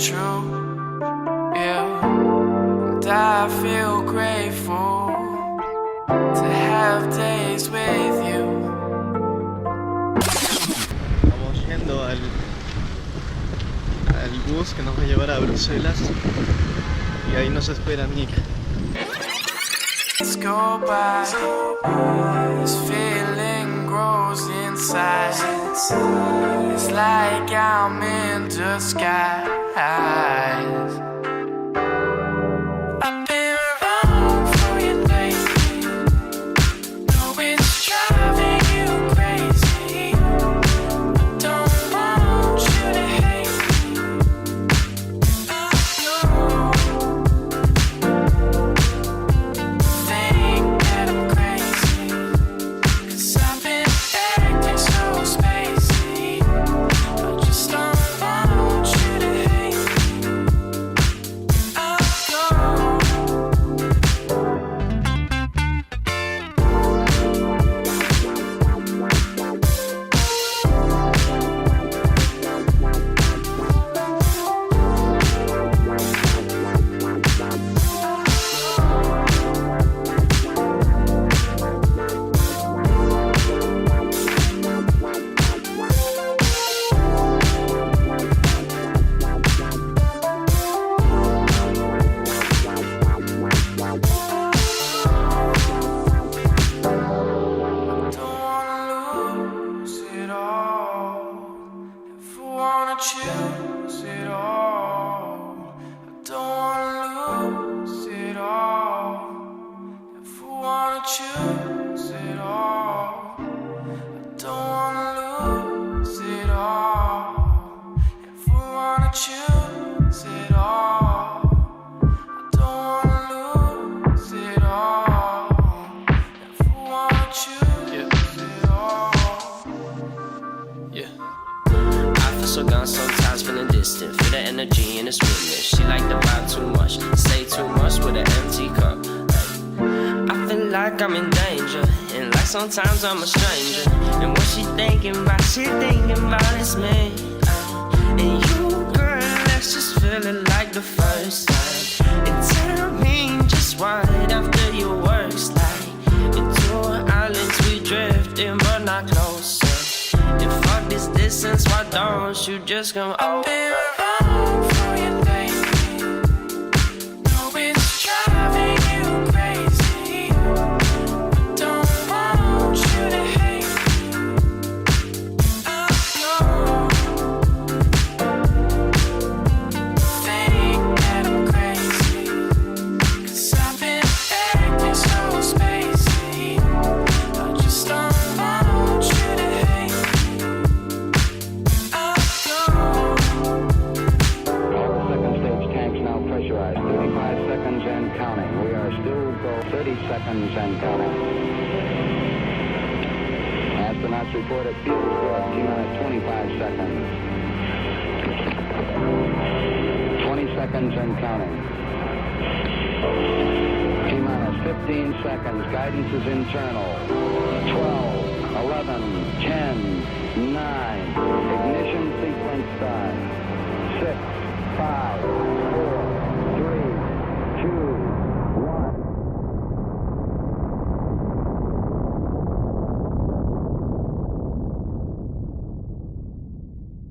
true, yeah. And I feel grateful to have days with you. Estamos yendo al bus que nos va a llevar a Bruselas y ahí nos espera Nick. Let's go by. This feeling grows inside. It's like I'm in disguise. I've been around for you lately. Know it's driving you crazy. I don't want you to hate me. I know. Think that I'm crazy, 'cause I've been acting so spacey. I just don't want you to hate me. I'll go. Choose it all. I don't wanna lose it all. If I wanna choose it all, I don't wanna lose it all. If I wanna choose it all, I don't wanna lose it all. If I wanna choose it all. Yeah. I feel so gone sometimes, feeling distant. Feel the energy in this witness. She like the vibe too much, say too much with an empty cup. I feel like I'm in danger, and like sometimes I'm a stranger. And what she thinking about is me. And you, girl, let's just feel it like the first time. And tell me just right after your works like. Into islands we drifting, but not closer. And fuck this distance, why don't you just come over? I've been around for you lately. Know it's driving you crazy. I don't want you to hate me. I know. Think that I'm crazy, 'cause I've been acting so spacey. I just don't want you to hate me. Pressurized. 35 seconds and counting. We are still go 30 seconds and counting. Astronauts report at fuel source. T-minus 25 seconds. 20 seconds and counting. T-minus 15 seconds. Guidance is internal. 12, 11, 10, 9. Ignition sequence start. 6, 5, 4,